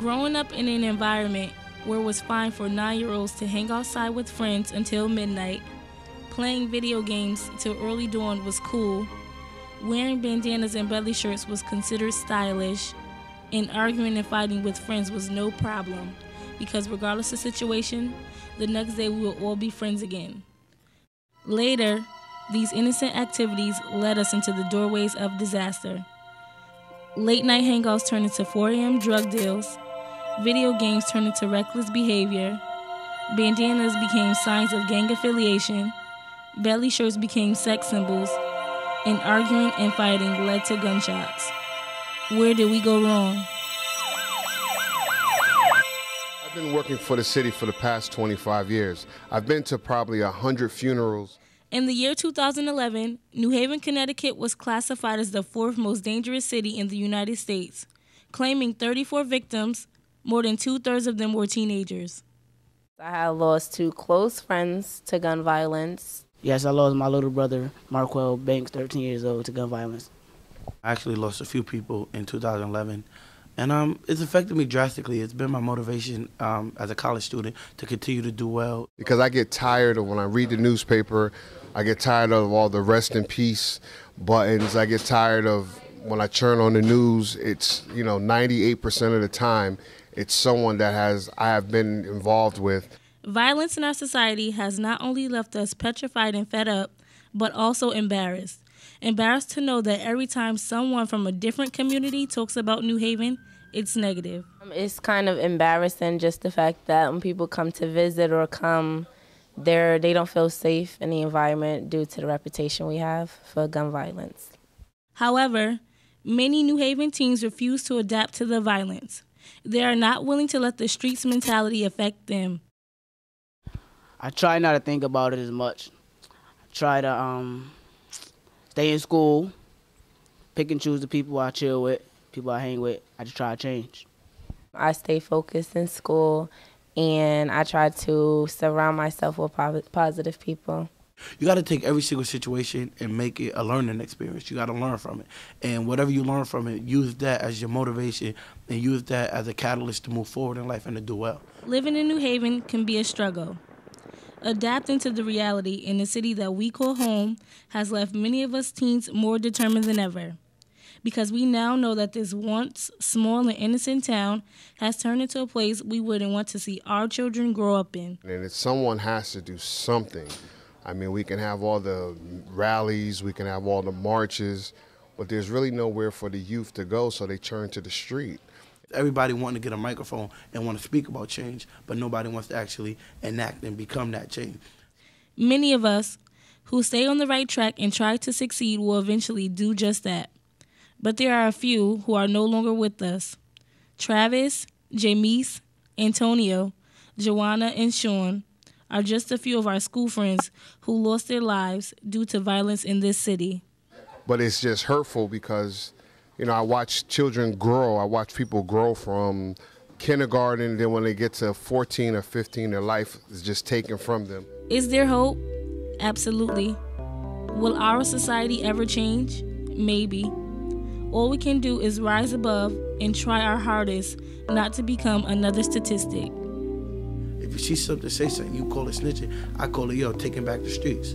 Growing up in an environment where it was fine for 9-year-olds to hang outside with friends until midnight, playing video games till early dawn was cool, wearing bandanas and belly shirts was considered stylish, and arguing and fighting with friends was no problem, because regardless of situation, the next day we will all be friends again. Later, these innocent activities led us into the doorways of disaster. Late night hangouts turned into 4 a.m. drug deals, video games turned into reckless behavior, bandanas became signs of gang affiliation, belly shirts became sex symbols, and arguing and fighting led to gunshots. Where did we go wrong? I've been working for the city for the past 25 years. I've been to probably 100 funerals. In the year 2011, New Haven, Connecticut was classified as the 4th most dangerous city in the United States, claiming 34 victims, more than 2/3 of them were teenagers. I had lost 2 close friends to gun violence. Yes, I lost my little brother, Marquell Banks, 13 years old, to gun violence. I actually lost a few people in 2011, and it's affected me drastically. It's been my motivation as a college student to continue to do well. Because I get tired of when I read the newspaper, I get tired of all the rest in peace buttons. I get tired of when I turn on the news, it's, 98% of the time, it's someone that I have been involved with. Violence in our society has not only left us petrified and fed up, but also embarrassed. Embarrassed to know that every time someone from a different community talks about New Haven, it's negative. It's kind of embarrassing, just the fact that when people come to visit or come, they don't feel safe in the environment due to the reputation we have for gun violence. However, many New Haven teens refuse to adapt to the violence. They are not willing to let the streets mentality affect them. I try not to think about it as much. I try to stay in school, pick and choose the people I chill with, people I hang with. I just try to change. I stay focused in school, and I try to surround myself with positive people. You got to take every single situation and make it a learning experience. You got to learn from it. And whatever you learn from it, use that as your motivation and use that as a catalyst to move forward in life and to do well. Living in New Haven can be a struggle. Adapting to the reality in the city that we call home has left many of us teens more determined than ever, because we now know that this once small and innocent town has turned into a place we wouldn't want to see our children grow up in. And if someone has to do something, I mean, we can have all the rallies, we can have all the marches, but there's really nowhere for the youth to go, so they turn to the street. Everybody wanting to get a microphone and want to speak about change, but nobody wants to actually enact and become that change. Many of us who stay on the right track and try to succeed will eventually do just that. But there are a few who are no longer with us. Travis, Jamise, Antonio, Joanna, and Sean are just a few of our school friends who lost their lives due to violence in this city. But it's just hurtful because, I watch children grow. I watch people grow from kindergarten, and then when they get to 14 or 15, their life is just taken from them. Is there hope? Absolutely. Will our society ever change? Maybe. All we can do is rise above and try our hardest not to become another statistic. If you see something, say something. You call it snitching. I call it, taking back the streets.